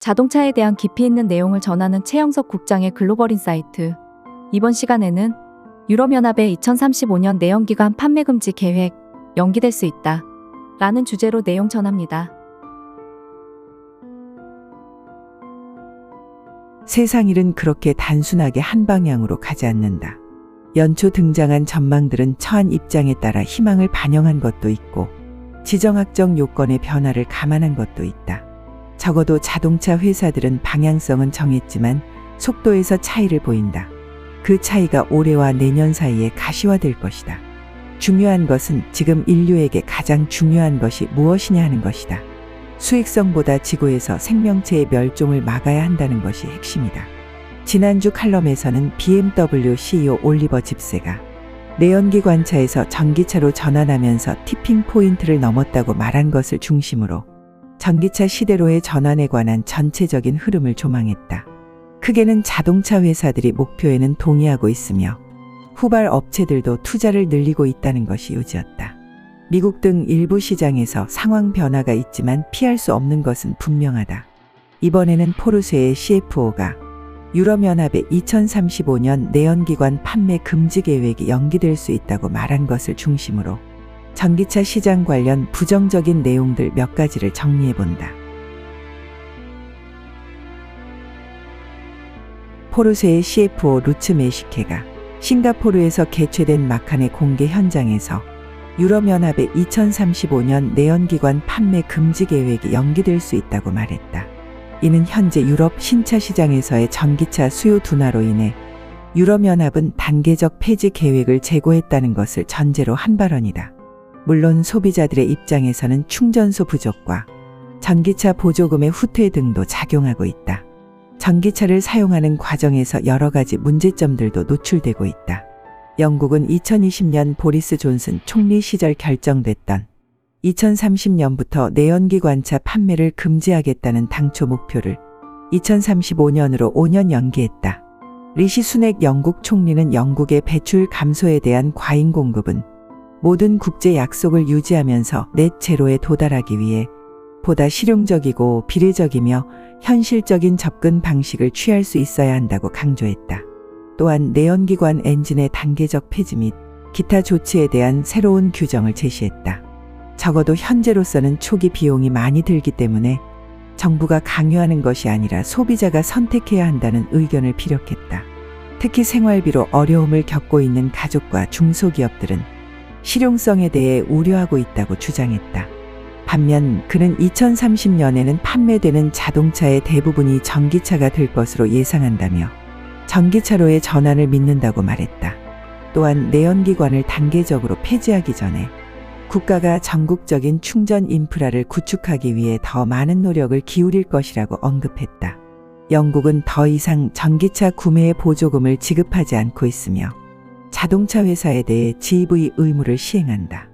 자동차에 대한 깊이 있는 내용을 전하는 최영석 국장의 글로벌 인사이트. 이번 시간에는 유럽연합의 2035년 내연기관 판매 금지 계획 연기될 수 있다 라는 주제로 내용 전합니다. 세상 일은 그렇게 단순하게 한 방향으로 가지 않는다. 연초 등장한 전망들은 처한 입장에 따라 희망을 반영한 것도 있고 지정학적 요건의 변화를 감안한 것도 있다. 적어도 자동차 회사들은 방향성은 정했지만 속도에서 차이를 보인다. 그 차이가 올해와 내년 사이에 가시화될 것이다. 중요한 것은 지금 인류에게 가장 중요한 것이 무엇이냐 하는 것이다. 수익성보다 지구에서 생명체의 멸종을 막아야 한다는 것이 핵심이다. 지난주 칼럼에서는 BMW CEO 올리버 집세가 내연기 관차에서 전기차로 전환하면서 티핑 포인트를 넘었다고 말한 것을 중심으로 전기차 시대로의 전환에 관한 전체적인 흐름을 조망했다. 크게는 자동차 회사들이 목표에는 동의하고 있으며 후발 업체들도 투자를 늘리고 있다는 것이 요지였다. 미국 등 일부 시장에서 상황 변화가 있지만 피할 수 없는 것은 분명하다. 이번에는 포르쉐의 CFO가 유럽연합의 2035년 내연기관 판매 금지 계획이 연기될 수 있다고 말한 것을 중심으로 전기차 시장 관련 부정적인 내용들 몇 가지를 정리해본다. 포르쉐의 CFO 루츠 메시케가 싱가포르에서 개최된 마칸의 공개 현장에서 유럽연합의 2035년 내연기관 판매 금지 계획이 연기될 수 있다고 말했다. 이는 현재 유럽 신차 시장에서의 전기차 수요 둔화로 인해 유럽연합은 단계적 폐지 계획을 재고했다는 것을 전제로 한 발언이다. 물론 소비자들의 입장에서는 충전소 부족과 전기차 보조금의 후퇴 등도 작용하고 있다. 전기차를 사용하는 과정에서 여러 가지 문제점들도 노출되고 있다. 영국은 2020년 보리스 존슨 총리 시절 결정됐던 2030년부터 내연기 관차 판매를 금지하겠다는 당초 목표를 2035년으로 5년 연기했다. 리시 수넥 영국 총리는 영국의 배출 감소에 대한 과잉 공급은 모든 국제 약속을 유지하면서 넷 제로에 도달하기 위해 보다 실용적이고 비례적이며 현실적인 접근 방식을 취할 수 있어야 한다고 강조했다. 또한 내연기관 엔진의 단계적 폐지 및 기타 조치에 대한 새로운 규정을 제시했다. 적어도 현재로서는 초기 비용이 많이 들기 때문에 정부가 강요하는 것이 아니라 소비자가 선택해야 한다는 의견을 피력했다. 특히 생활비로 어려움을 겪고 있는 가족과 중소기업들은 실용성에 대해 우려하고 있다고 주장했다. 반면 그는 2030년에는 판매되는 자동차의 대부분이 전기차가 될 것으로 예상한다며 전기차로의 전환을 믿는다고 말했다. 또한 내연기관을 단계적으로 폐지하기 전에 국가가 전국적인 충전 인프라를 구축하기 위해 더 많은 노력을 기울일 것이라고 언급했다. 영국은 더 이상 전기차 구매의 보조금을 지급하지 않고 있으며 자동차 회사에 대해 GV 의무를 시행한다.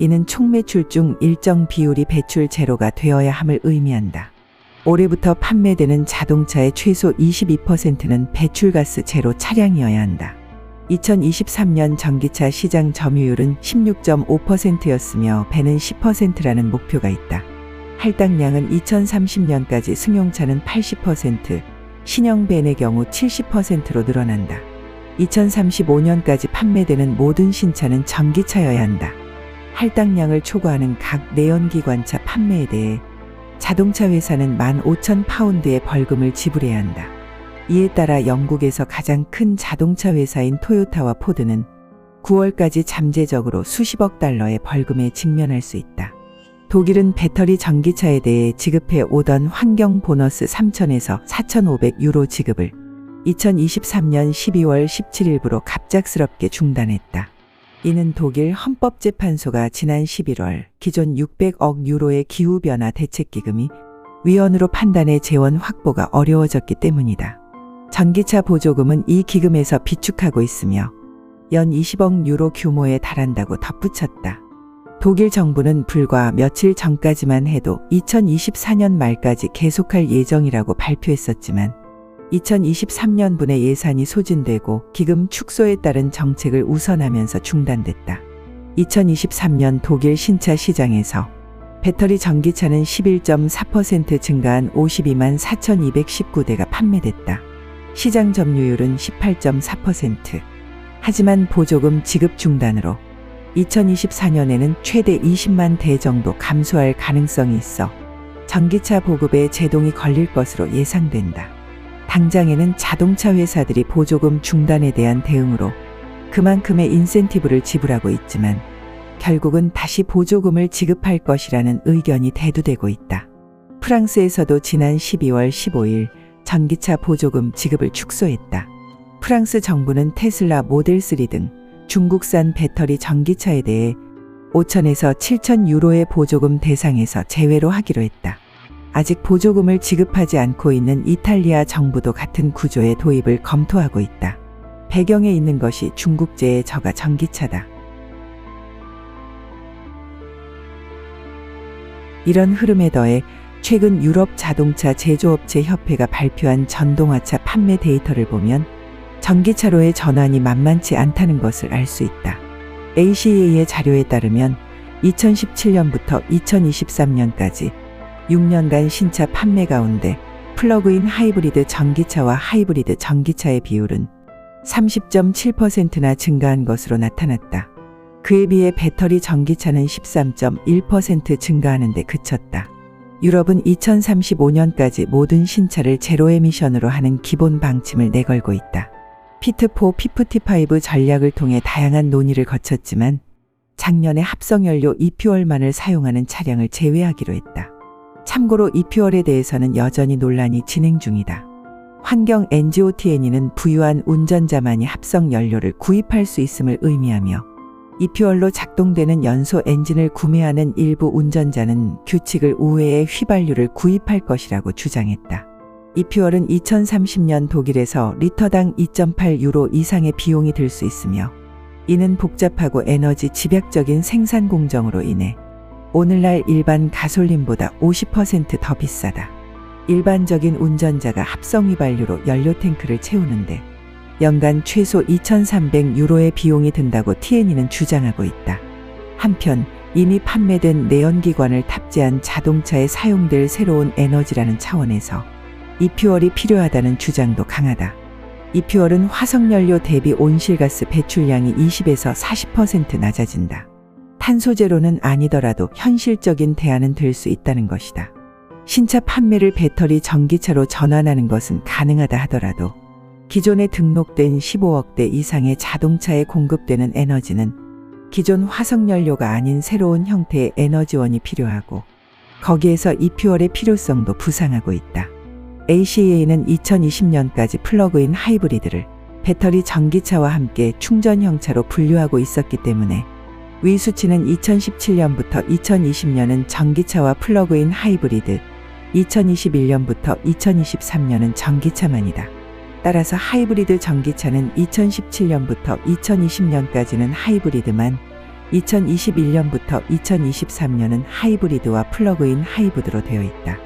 이는 총 매출 중 일정 비율이 배출 제로가 되어야 함을 의미한다. 올해부터 판매되는 자동차의 최소 22%는 배출가스 제로 차량이어야 한다. 2023년 전기차 시장 점유율은 16.5%였으며 배는 10%라는 목표가 있다. 할당량은 2030년까지 승용차는 80%, 신형 밴의 경우 70%로 늘어난다. 2035년까지 판매되는 모든 신차는 전기차여야 한다. 할당량을 초과하는 각 내연기관차 판매에 대해 자동차 회사는 15,000파운드의 벌금을 지불해야 한다. 이에 따라 영국에서 가장 큰 자동차 회사인 토요타와 포드는 9월까지 잠재적으로 수십억 달러의 벌금에 직면할 수 있다. 독일은 배터리 전기차에 대해 지급해 오던 환경 보너스 3,000에서 4,500유로 지급을 2023년 12월 17일부로 갑작스럽게 중단했다. 이는 독일 헌법재판소가 지난 11월 기존 600억 유로의 기후변화 대책기금이 위헌으로 판단해 재원 확보가 어려워졌기 때문이다. 전기차 보조금은 이 기금에서 비축하고 있으며 연 20억 유로 규모에 달한다고 덧붙였다. 독일 정부는 불과 며칠 전까지만 해도 2024년 말까지 계속할 예정이라고 발표했었지만 2023년분의 예산이 소진되고 기금 축소에 따른 정책을 우선하면서 중단됐다. 2023년 독일 신차 시장에서 배터리 전기차는 11.4% 증가한 52만 4,219대가 판매됐다. 시장 점유율은 18.4%. 하지만 보조금 지급 중단으로 2024년에는 최대 20만 대 정도 감소할 가능성이 있어 전기차 보급에 제동이 걸릴 것으로 예상된다. 당장에는 자동차 회사들이 보조금 중단에 대한 대응으로 그만큼의 인센티브를 지불하고 있지만 결국은 다시 보조금을 지급할 것이라는 의견이 대두되고 있다. 프랑스에서도 지난 12월 15일 전기차 보조금 지급을 축소했다. 프랑스 정부는 테슬라 모델 3 등 중국산 배터리 전기차에 대해 5,000에서 7,000 유로의 보조금 대상에서 제외로 하기로 했다. 아직 보조금을 지급하지 않고 있는 이탈리아 정부도 같은 구조의 도입을 검토하고 있다. 배경에 있는 것이 중국제의 저가 전기차다. 이런 흐름에 더해 최근 유럽 자동차 제조업체 협회가 발표한 전동화차 판매 데이터를 보면 전기차로의 전환이 만만치 않다는 것을 알 수 있다. ACA의 자료에 따르면 2017년부터 2023년까지 6년간 신차 판매 가운데 플러그인 하이브리드 전기차와 하이브리드 전기차의 비율은 30.7%나 증가한 것으로 나타났다. 그에 비해 배터리 전기차는 13.1% 증가하는 데 그쳤다. 유럽은 2035년까지 모든 신차를 제로 에미션으로 하는 기본 방침을 내걸고 있다. 피트4 P55 전략을 통해 다양한 논의를 거쳤지만 작년에 합성연료 이퓨얼만을 사용하는 차량을 제외하기로 했다. 참고로 이퓨얼에 대해서는 여전히 논란이 진행 중이다. 환경 NGOTNE는 부유한 운전자만이 합성연료를 구입할 수 있음을 의미하며 이퓨얼로 작동되는 연소 엔진을 구매하는 일부 운전자는 규칙을 우회해 휘발유를 구입할 것이라고 주장했다. 이퓨얼은 2030년 독일에서 리터당 2.8유로 이상의 비용이 들 수 있으며 이는 복잡하고 에너지 집약적인 생산 공정으로 인해 오늘날 일반 가솔린보다 50% 더 비싸다. 일반적인 운전자가 합성 휘발유로 연료 탱크를 채우는데 연간 최소 2,300유로의 비용이 든다고 TNE는 주장하고 있다. 한편 이미 판매된 내연기관을 탑재한 자동차에 사용될 새로운 에너지라는 차원에서 이퓨얼이 필요하다는 주장도 강하다. 이퓨얼은 화석연료 대비 온실가스 배출량이 20에서 40% 낮아진다. 탄소제로는 아니더라도 현실적인 대안은 될 수 있다는 것이다. 신차 판매를 배터리 전기차로 전환하는 것은 가능하다 하더라도 기존에 등록된 15억 대 이상의 자동차에 공급되는 에너지는 기존 화석연료가 아닌 새로운 형태의 에너지원이 필요하고 거기에서 이퓨얼의 필요성도 부상하고 있다. ACA는 2020년까지 플러그인 하이브리드를 배터리 전기차와 함께 충전형차로 분류하고 있었기 때문에 위 수치는 2017년부터 2020년은 전기차와 플러그인 하이브리드, 2021년부터 2023년은 전기차만이다. 따라서 하이브리드 전기차는 2017년부터 2020년까지는 하이브리드만, 2021년부터 2023년은 하이브리드와 플러그인 하이브리드로 되어 있다.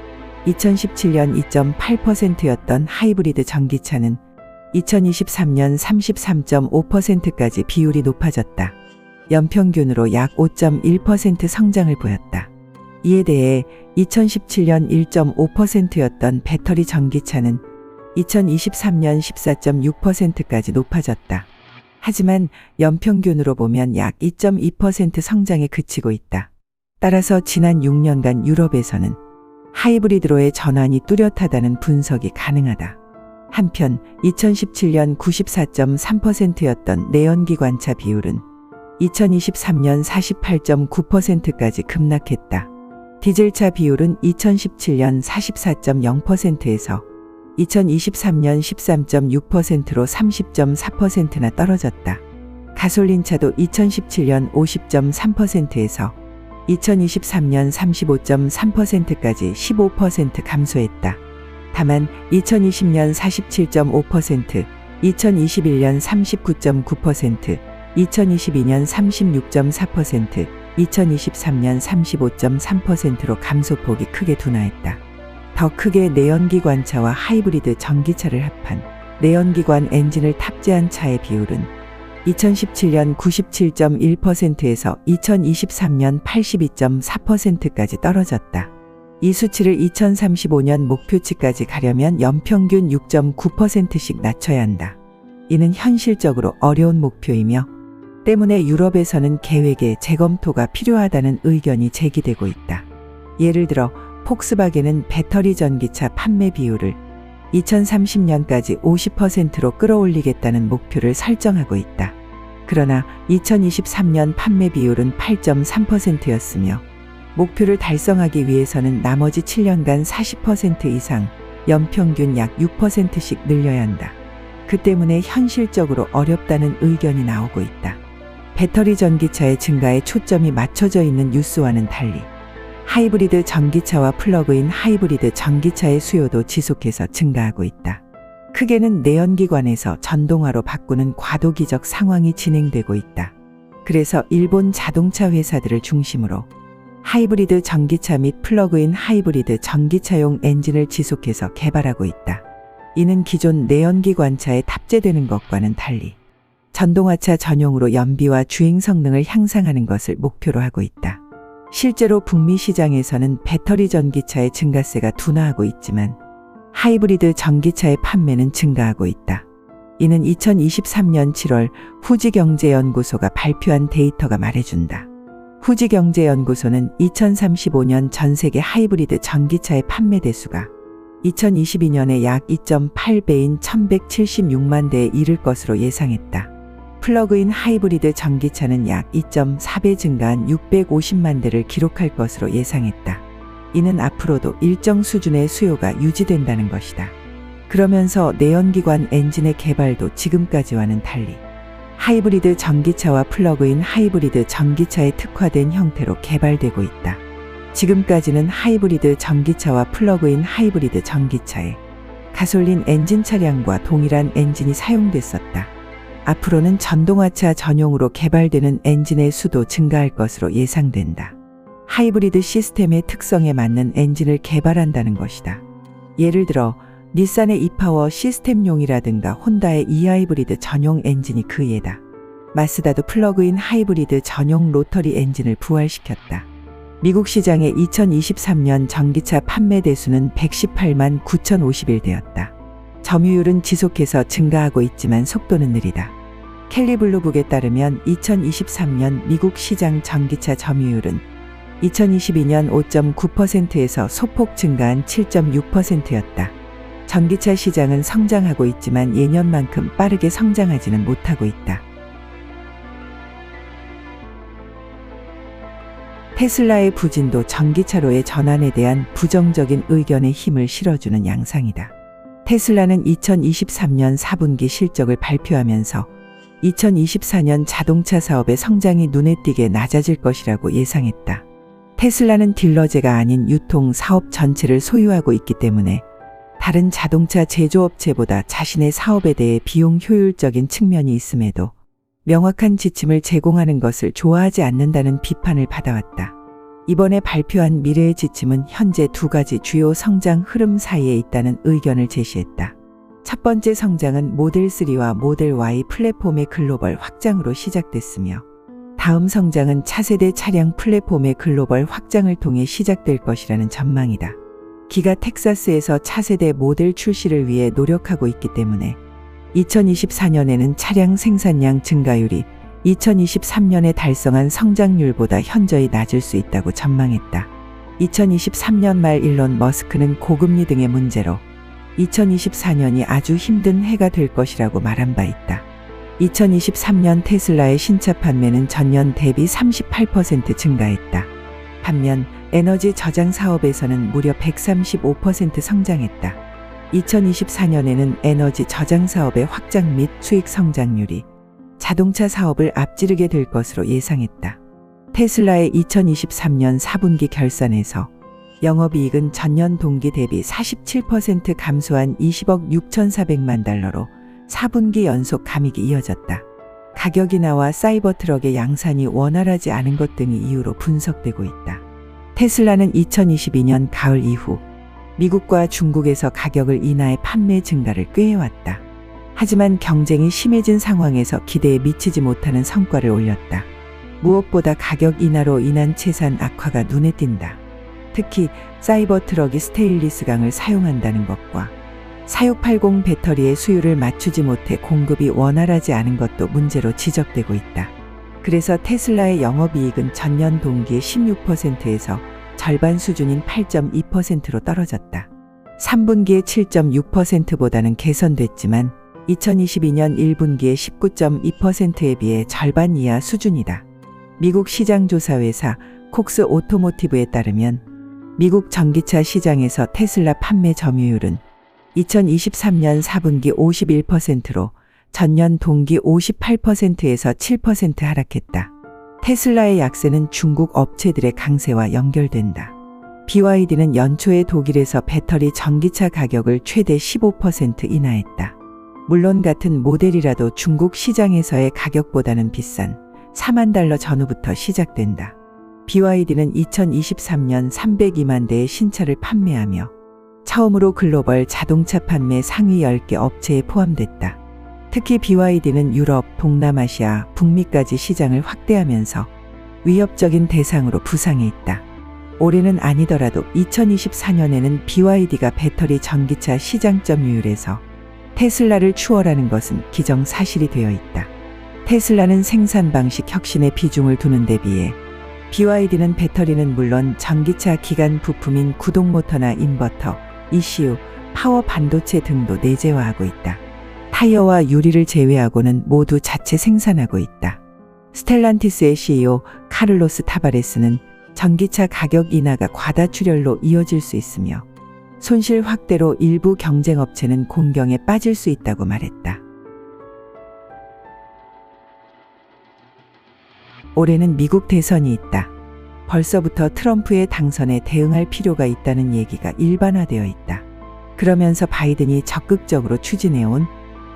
2017년 2.8%였던 하이브리드 전기차는 2023년 33.5%까지 비율이 높아졌다. 연평균으로 약 5.1% 성장을 보였다. 이에 대해 2017년 1.5%였던 배터리 전기차는 2023년 14.6%까지 높아졌다. 하지만 연평균으로 보면 약 2.2% 성장에 그치고 있다. 따라서 지난 6년간 유럽에서는 하이브리드로의 전환이 뚜렷하다는 분석이 가능하다. 한편 2017년 94.3%였던 내연기관차 비율은 2023년 48.9%까지 급락했다. 디젤차 비율은 2017년 44.0%에서 2023년 13.6%로 30.4%나 떨어졌다. 가솔린차도 2017년 50.3%에서 2023년 35.3%까지 15% 감소했다. 다만 2020년 47.5%, 2021년 39.9%, 2022년 36.4%, 2023년 35.3%로 감소폭이 크게 둔화했다. 더 크게 내연기관차와 하이브리드 전기차를 합한 내연기관 엔진을 탑재한 차의 비율은 2017년 97.1%에서 2023년 82.4%까지 떨어졌다. 이 수치를 2035년 목표치까지 가려면 연평균 6.9%씩 낮춰야 한다. 이는 현실적으로 어려운 목표이며 때문에 유럽에서는 계획의 재검토가 필요하다는 의견이 제기되고 있다. 예를 들어 폭스바겐은 배터리 전기차 판매 비율을 2030년까지 50%로 끌어올리겠다는 목표를 설정하고 있다. 그러나 2023년 판매 비율은 8.3%였으며 목표를 달성하기 위해서는 나머지 7년간 40% 이상 연평균 약 6%씩 늘려야 한다. 그 때문에 현실적으로 어렵다는 의견이 나오고 있다. 배터리 전기차의 증가에 초점이 맞춰져 있는 뉴스와는 달리 하이브리드 전기차와 플러그인 하이브리드 전기차의 수요도 지속해서 증가하고 있다. 크게는 내연기관에서 전동화로 바꾸는 과도기적 상황이 진행되고 있다. 그래서 일본 자동차 회사들을 중심으로 하이브리드 전기차 및 플러그인 하이브리드 전기차용 엔진을 지속해서 개발하고 있다. 이는 기존 내연기관차에 탑재되는 것과는 달리 전동화차 전용으로 연비와 주행 성능을 향상하는 것을 목표로 하고 있다. 실제로 북미 시장에서는 배터리 전기차의 증가세가 둔화하고 있지만 하이브리드 전기차의 판매는 증가하고 있다. 이는 2023년 7월 후지경제연구소가 발표한 데이터가 말해준다. 후지경제연구소는 2035년 전 세계 하이브리드 전기차의 판매 대수가 2022년에 약 2.8배인 1176만 대에 이를 것으로 예상했다. 플러그인 하이브리드 전기차는 약 2.4배 증가한 650만 대를 기록할 것으로 예상했다. 이는 앞으로도 일정 수준의 수요가 유지된다는 것이다. 그러면서 내연기관 엔진의 개발도 지금까지와는 달리 하이브리드 전기차와 플러그인 하이브리드 전기차에 특화된 형태로 개발되고 있다. 지금까지는 하이브리드 전기차와 플러그인 하이브리드 전기차에 가솔린 엔진 차량과 동일한 엔진이 사용됐었다. 앞으로는 전동화차 전용으로 개발되는 엔진의 수도 증가할 것으로 예상된다. 하이브리드 시스템의 특성에 맞는 엔진을 개발한다는 것이다. 예를 들어 닛산의 이파워 시스템용이라든가 혼다의 이하이브리드 전용 엔진이 그 예다. 마쓰다도 플러그인 하이브리드 전용 로터리 엔진을 부활시켰다. 미국 시장의 2023년 전기차 판매 대수는 118만 9,051대였다. 점유율은 지속해서 증가하고 있지만 속도는 느리다. 켈리 블루북에 따르면 2023년 미국 시장 전기차 점유율은 2022년 5.9%에서 소폭 증가한 7.6%였다. 전기차 시장은 성장하고 있지만 예년만큼 빠르게 성장하지는 못하고 있다. 테슬라의 부진도 전기차로의 전환에 대한 부정적인 의견에 힘을 실어주는 양상이다. 테슬라는 2023년 4분기 실적을 발표하면서 2024년 자동차 사업의 성장이 눈에 띄게 낮아질 것이라고 예상했다. 테슬라는 딜러제가 아닌 유통 사업 전체를 소유하고 있기 때문에 다른 자동차 제조업체보다 자신의 사업에 대해 비용 효율적인 측면이 있음에도 명확한 지침을 제공하는 것을 좋아하지 않는다는 비판을 받아왔다. 이번에 발표한 미래의 지침은 현재 두 가지 주요 성장 흐름 사이에 있다는 의견을 제시했다. 첫 번째 성장은 모델 3와 모델 Y 플랫폼의 글로벌 확장으로 시작됐으며 다음 성장은 차세대 차량 플랫폼의 글로벌 확장을 통해 시작될 것이라는 전망이다. 기가 텍사스에서 차세대 모델 출시를 위해 노력하고 있기 때문에 2024년에는 차량 생산량 증가율이 2023년에 달성한 성장률보다 현저히 낮을 수 있다고 전망했다. 2023년 말 일론 머스크는 고금리 등의 문제로 2024년이 아주 힘든 해가 될 것이라고 말한 바 있다. 2023년 테슬라의 신차 판매는 전년 대비 38% 증가했다. 반면 에너지 저장 사업에서는 무려 135% 성장했다. 2024년에는 에너지 저장 사업의 확장 및 수익 성장률이 자동차 사업을 앞지르게 될 것으로 예상했다. 테슬라의 2023년 4분기 결산에서 영업이익은 전년 동기 대비 47% 감소한 20억 6,400만 달러로 4분기 연속 감익이 이어졌다. 가격 인하와 사이버트럭의 양산이 원활하지 않은 것 등이 이유로 분석되고 있다. 테슬라는 2022년 가을 이후 미국과 중국에서 가격을 인하해 판매 증가를 꾀해왔다. 하지만 경쟁이 심해진 상황에서 기대에 미치지 못하는 성과를 올렸다. 무엇보다 가격 인하로 인한 채산 악화가 눈에 띈다. 특히 사이버 트럭이 스테인리스 강을 사용한다는 것과 4680 배터리의 수요를 맞추지 못해 공급이 원활하지 않은 것도 문제로 지적되고 있다. 그래서 테슬라의 영업이익은 전년 동기의 16%에서 절반 수준인 8.2%로 떨어졌다. 3분기의 7.6%보다는 개선됐지만 2022년 1분기의 19.2%에 비해 절반 이하 수준이다. 미국 시장조사회사 콕스 오토모티브에 따르면 미국 전기차 시장에서 테슬라 판매 점유율은 2023년 4분기 51%로 전년 동기 58%에서 7% 하락했다. 테슬라의 약세는 중국 업체들의 강세와 연결된다. BYD는 연초에 독일에서 배터리 전기차 가격을 최대 15% 인하했다. 물론 같은 모델이라도 중국 시장에서의 가격보다는 비싼 4만 달러 전후부터 시작된다. BYD는 2023년 302만 대의 신차를 판매하며 처음으로 글로벌 자동차 판매 상위 10개 업체에 포함됐다. 특히 BYD는 유럽, 동남아시아, 북미까지 시장을 확대하면서 위협적인 대상으로 부상해 있다. 올해는 아니더라도 2024년에는 BYD가 배터리 전기차 시장 점유율에서 테슬라를 추월하는 것은 기정사실이 되어 있다. 테슬라는 생산 방식 혁신에 비중을 두는 데 비해 BYD는 배터리는 물론 전기차 기관 부품인 구동 모터나 인버터, ECU, 파워 반도체 등도 내재화하고 있다. 타이어와 유리를 제외하고는 모두 자체 생산하고 있다. 스텔란티스의 CEO 카를로스 타바레스는 전기차 가격 인하가 과다출혈로 이어질 수 있으며 손실 확대로 일부 경쟁업체는 곤경에 빠질 수 있다고 말했다. 올해는 미국 대선이 있다. 벌써부터 트럼프의 당선에 대응할 필요가 있다는 얘기가 일반화되어 있다. 그러면서 바이든이 적극적으로 추진해온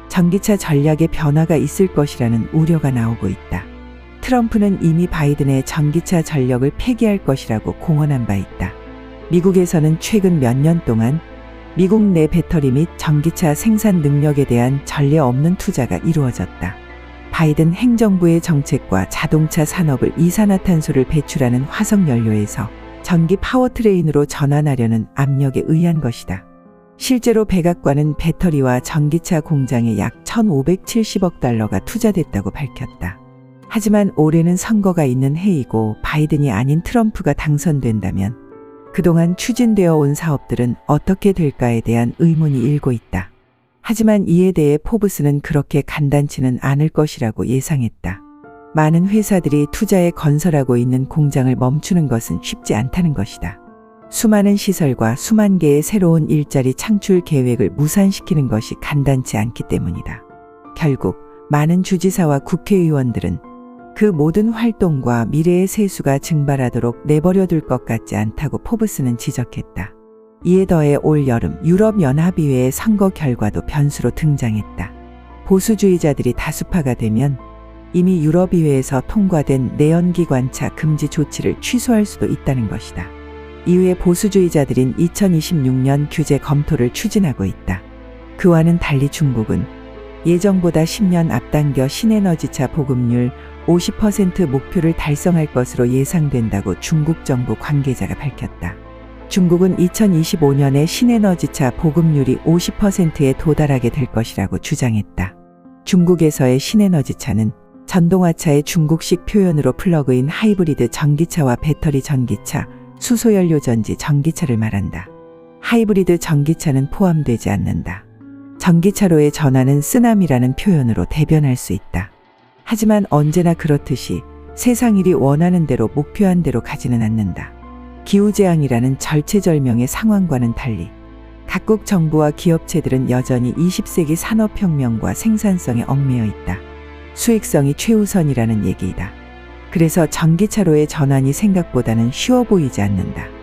전기차 전략의 변화가 있을 것이라는 우려가 나오고 있다. 트럼프는 이미 바이든의 전기차 전력을 폐기할 것이라고 공언한 바 있다. 미국에서는 최근 몇 년 동안 미국 내 배터리 및 전기차 생산 능력에 대한 전례 없는 투자가 이루어졌다. 바이든 행정부의 정책과 자동차 산업을 이산화탄소를 배출하는 화석연료에서 전기 파워트레인으로 전환하려는 압력에 의한 것이다. 실제로 백악관은 배터리와 전기차 공장에 약 1,570억 달러가 투자됐다고 밝혔다. 하지만 올해는 선거가 있는 해이고 바이든이 아닌 트럼프가 당선된다면 그동안 추진되어 온 사업들은 어떻게 될까에 대한 의문이 일고 있다. 하지만 이에 대해 포브스는 그렇게 간단치는 않을 것이라고 예상했다. 많은 회사들이 투자에 건설하고 있는 공장을 멈추는 것은 쉽지 않다는 것이다. 수많은 시설과 수만 개의 새로운 일자리 창출 계획을 무산시키는 것이 간단치 않기 때문이다. 결국 많은 주지사와 국회의원들은 그 모든 활동과 미래의 세수가 증발하도록 내버려둘 것 같지 않다고 포브스는 지적했다. 이에 더해 올 여름 유럽연합의회의 선거 결과도 변수로 등장했다. 보수주의자들이 다수파가 되면 이미 유럽의회에서 통과된 내연기관차 금지 조치를 취소할 수도 있다는 것이다. 이후에 보수주의자들인 2026년 규제 검토를 추진하고 있다. 그와는 달리 중국은 예정보다 10년 앞당겨 신에너지차 보급률 50% 목표를 달성할 것으로 예상된다고 중국 정부 관계자가 밝혔다. 중국은 2025년에 신에너지차 보급률이 50%에 도달하게 될 것이라고 주장했다. 중국에서의 신에너지차는 전동화차의 중국식 표현으로 플러그인 하이브리드 전기차와 배터리 전기차, 수소연료 전지 전기차를 말한다. 하이브리드 전기차는 포함되지 않는다. 전기차로의 전환은 쓰나미라는 표현으로 대변할 수 있다. 하지만 언제나 그렇듯이 세상 일이 원하는 대로 목표한 대로 가지는 않는다. 기후재앙이라는 절체절명의 상황과는 달리 각국 정부와 기업체들은 여전히 20세기 산업혁명과 생산성에 얽매여 있다. 수익성이 최우선이라는 얘기이다. 그래서 전기차로의 전환이 생각보다는 쉬워 보이지 않는다.